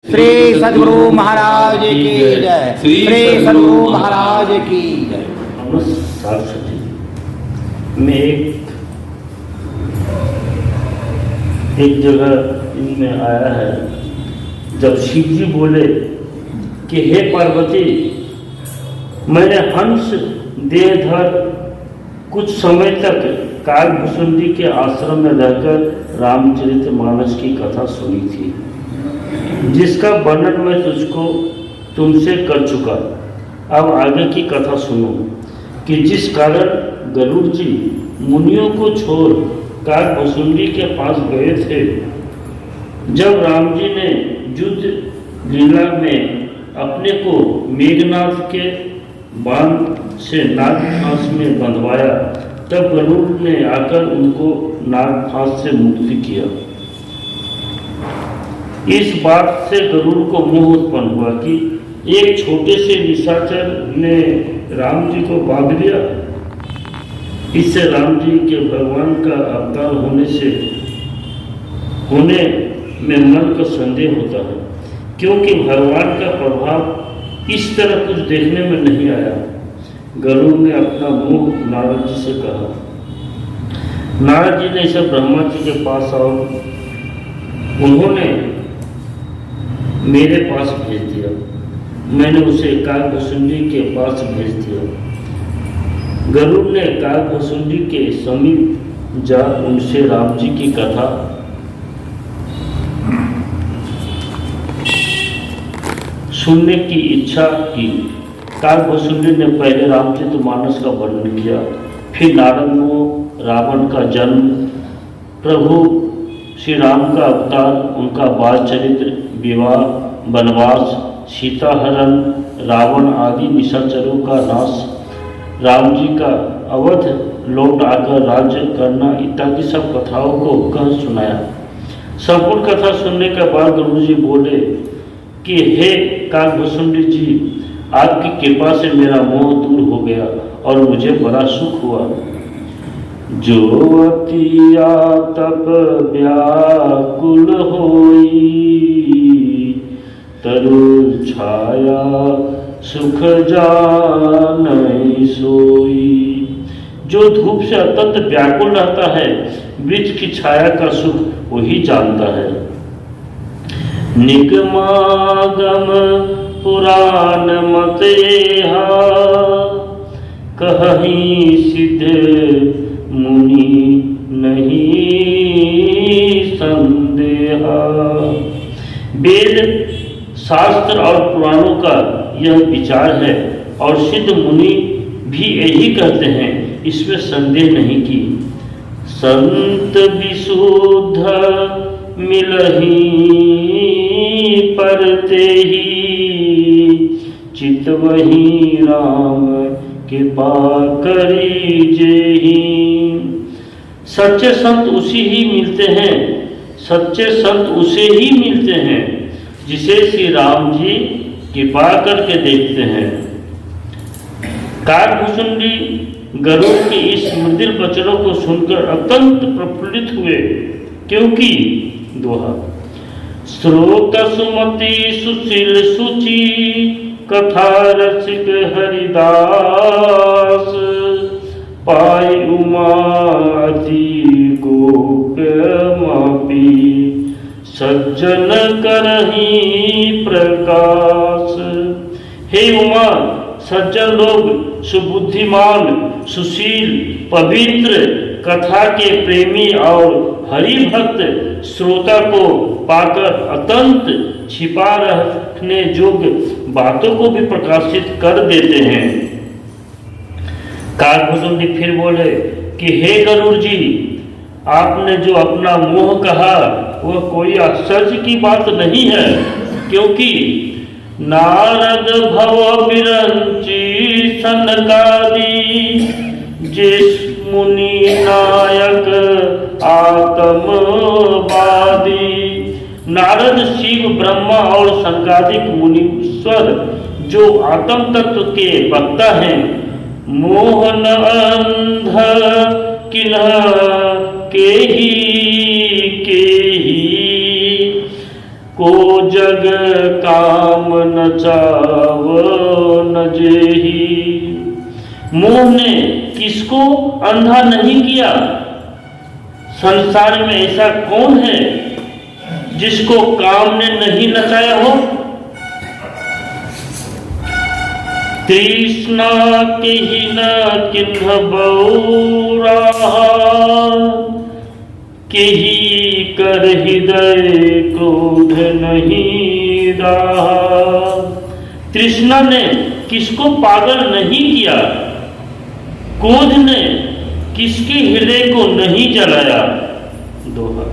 श्री सद्गुरु महाराज की जय। श्री सद्गुरु महाराज की जय। नमस्कार सभी। मैं एक जगह इनमें आया है, जब शिव जी बोले कि हे पार्वती, मैंने हंस देहधर कुछ समय तक कालभुसुंडी के आश्रम में रहकर रामचरितमानस की कथा सुनी थी, जिसका वर्णन मैं तुमसे कर चुका। अब आगे की कथा सुनो कि जिस कारण गरुड़ जी मुनियों को छोड़ कालभुसुंडी के पास गए थे, जब राम जी ने युद्ध लीला में अपने को मेघनाथ के बांध से नागफांस में बंधवाया, तब गरुड़ ने आकर उनको नागफांस से मुक्ति किया। इस बात से गरुड़ को मोह उत्पन्न हुआ कि एक छोटे से निशाचर ने राम जी को बांध लिया। इससे राम जी के भगवान का अवतार होने में मन का संदेह होता है, क्योंकि भगवान का प्रभाव इस तरह कुछ देखने में नहीं आया। गरुड़ ने अपना मोह नारद जी से कहा। नारद जी ने इसे ब्रह्मा जी के पास आओ, उन्होंने मेरे पास भेज दिया। मैंने उसे कालभुसुंडी के पास भेज दिया। गरुड़ ने कालभुसुंडी के समीप जा उनसे राम जी की कथा सुनने की इच्छा की। कालभुसुंडी ने पहले रामचरितमानस का वर्णन किया, फिर नारद मोह, रावण का जन्म, प्रभु श्री राम का अवतार, उनका बाल चरित्र, विवाह, वनवास, सीता हरण, रावण आदि निशाचरों का नाश, राम जी का अवध लौट आकर राज्य करना इत्यादि सब कथाओं को कह सुनाया। संपूर्ण कथा सुनने के बाद गुरु जी बोले कि हे कालभुसुंडी जी, आपकी कृपा से मेरा मोह दूर हो गया और मुझे बड़ा सुख हुआ। जो अति आतप व्याकुल होई, तरु छाया सुख जानई सोई। जो धूप से अत्यंत व्याकुल रहता है, वृक्ष की छाया का सुख वही जानता है। निगमागम पुराण मत एहा, कहीं सिद्ध मुनि नहीं संदेहा। वेद शास्त्र और पुराणों का यह विचार है और सिद्ध मुनि भी यही कहते हैं, इसमें संदेह नहीं की। संत विशुद्ध मिलहि परते ही, चितवहि राम कृपा करी जेहि। सच्चे संत उसी ही मिलते हैं, सच्चे संत उसे ही मिलते हैं जिसे श्री राम जी कृपा करके देखते हैं। कालभुसुंडी गरुड़ के इस मृदुल वचनों को सुनकर अत्यंत प्रफुल्लित हुए, क्योंकि दोहा श्रोत सुमति सुशील सुचि, कथा रसिक हरिदास, पाई उमाति गोप्यमापी, सज्जन करहि प्रकाश। हे उमा, सज्जन लोग, सुबुद्धिमान, सुशील, पवित्र, कथा के प्रेमी और हरि भक्त श्रोता को पाकर अत्यंत छिपा रखने योग्य बातों को भी प्रकाशित कर देते हैं। कालभुसुंडी फिर बोले कि हे गरुड़ जी, आपने जो अपना मोह कहा वह कोई आश्चर्य की बात नहीं है, क्योंकि नारद भव बिरंची सनकादि, जिस मुनि नायक आत्मवादी। नारद, शिव, ब्रह्मा और सनकादिक मुनीश्वर जो आत्म तत्व के वक्ता हैं, मोहन अंध किन्ह के ही को जग नचाव न जेही। मोह ने किसको अंधा नहीं किया? संसार में ऐसा कौन है जिसको काम ने नहीं नचाया हो? तृष्णा के ही न किन्ह बौरा, के ही कर हृदय क्रोध नहीं रहा। तृष्णा ने किसको पागल नहीं किया? क्रोध ने किसके हृदय को नहीं जलाया? दोहा।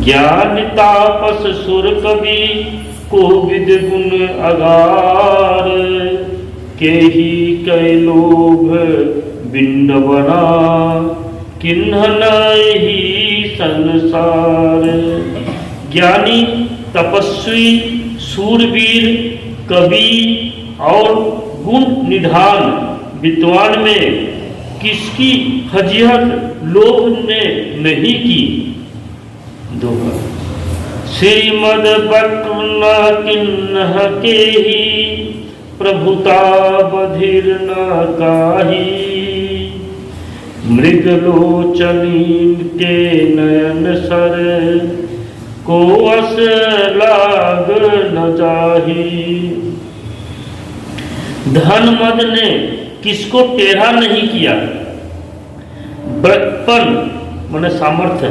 ज्ञान तापस सुर कवि को विद गुण अगार, के ही कै लोभ बिंड बना किन्ह नहीं संसार। ज्ञानी, तपस्वी, सूरवीर, कवि और गुण निधान विद्वान में किसकी फजीहत लोभ ने नहीं की? दोहा। श्रीमद बक्र किन्ह के ही, प्रभुता बधिर न काही। मृगलोचनी के नयन सर, को अस लाग न जाही। धन मद ने किसको टेढ़ा नहीं किया? बचपन माने सामर्थ्य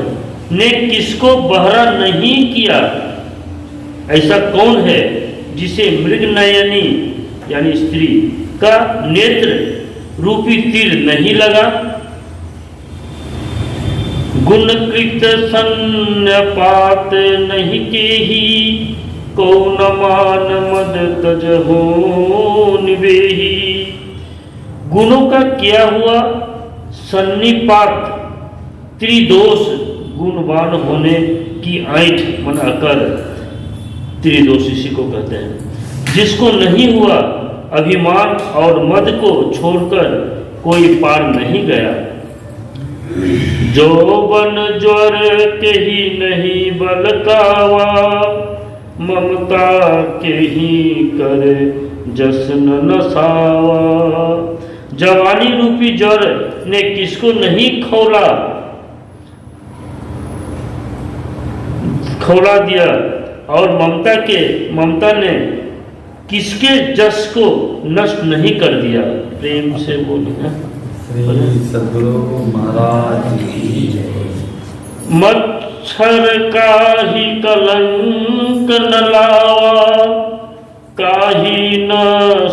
ने किसको बहरा नहीं किया? ऐसा कौन है जिसे मृगनयनी यानी स्त्री का नेत्र रूपी तीर नहीं लगा? गुणकृत सन्नपात नहीं के ही, कौन मान मद तज हो निवेही। गुणों का किया हुआ सन्निपात त्रिदोष, गुणवान होने की ऐंठ मन अकर, त्रिदोष इसी को कहते हैं। जिसको नहीं हुआ अभिमान और मद को छोड़कर कोई पार नहीं गया। जौवन ज्वर के ही नहीं बलकावा, ममता के ही करे जश्न नसावा। जवानी रूपी ज्वर ने किसको नहीं खौला दिया, और ममता ने किसके जस को नष्ट नहीं कर दिया? प्रेम से बोलिए। श्री सद्गुरु महाराज की जय। मच्छर काहि कलंक न लावा, काहि न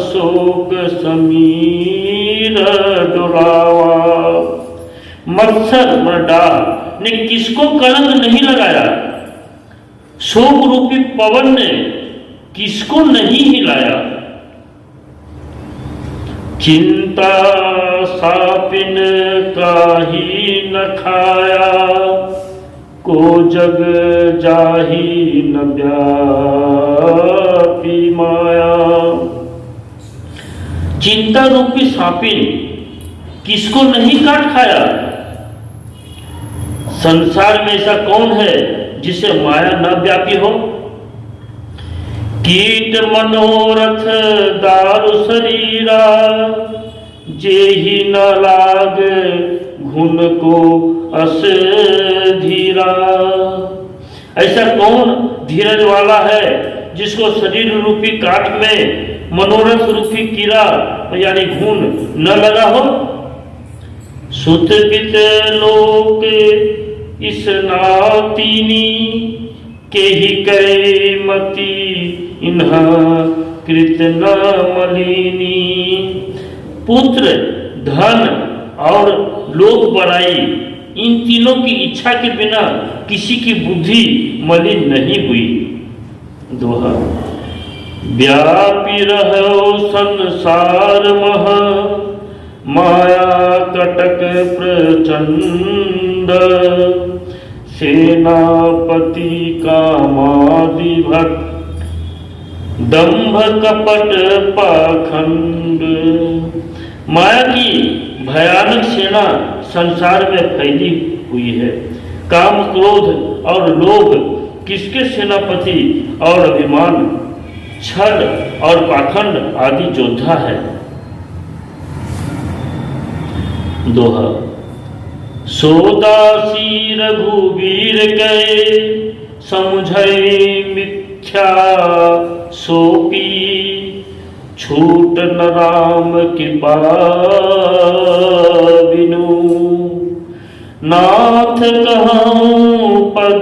शोक समीर डुलावा। मत्सर मर्डा ने किसको कलंक नहीं लगाया? शोक रूपी पवन ने किसको नहीं हिलाया? चिंता सापिन काहि न खाया, को जग जाहि न व्यापी माया। चिंता रूपी सापिन किसको नहीं काट खाया? संसार में ऐसा कौन है जिसे माया न व्यापी हो? कीट मनोरथ दारु शरीरा, जेहि न लाग घुन को अस धीरा। ऐसा कौन धीरज वाला है जिसको शरीर रूपी काट में मनोरथ रूपी कीड़ा यानी घुन न लगा हो? सुत पित लोक इस नातीनी, के ही कै मति इन्हा कृत न मलिनी। पुत्र, धन और लोक बड़ाई, इन तीनों की इच्छा के बिना किसी की बुद्धि मलिन नहीं हुई। दोहा। व्यापी रहो संसार मह, माया कटक प्रचंड। सेनापति कामादि भक्त, दंभ कपट पाखंड। माया की भयानक सेना संसार में फैली हुई है। काम, क्रोध और लोभ किसके सेनापति और अभिमान छल और पाखंड आदि योद्धा है। दोहा। सोदासी रघुवीर कहे समझै मिथ्या सोपी छूट न राम कृपा बिनु नाथ कहूँ पद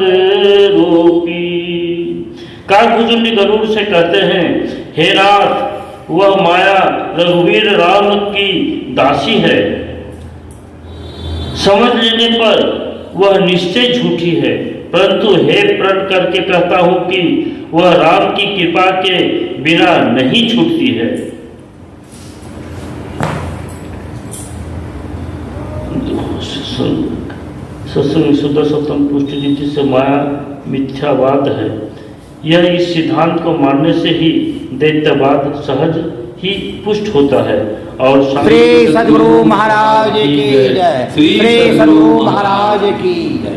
रोपी। काकभुजंडी गरुड़ से कहते हैं, हे नाथ, वह माया रघुवीर राम की दासी है। समझ लेने पर वह निश्चय झूठी है, परंतु हे प्रण करके कहता हूं कि वह राम की कृपा के बिना नहीं छूटती है। सत्संग शुद्ध सप्तम पुष्टि रीति से माया मिथ्यावाद है। यह इस सिद्धांत को मानने से ही दैत्यवाद सहज ही पुष्ट होता है। और श्री सद्गुरु महाराज की जय। श्री सद्गुरु महाराज की जय।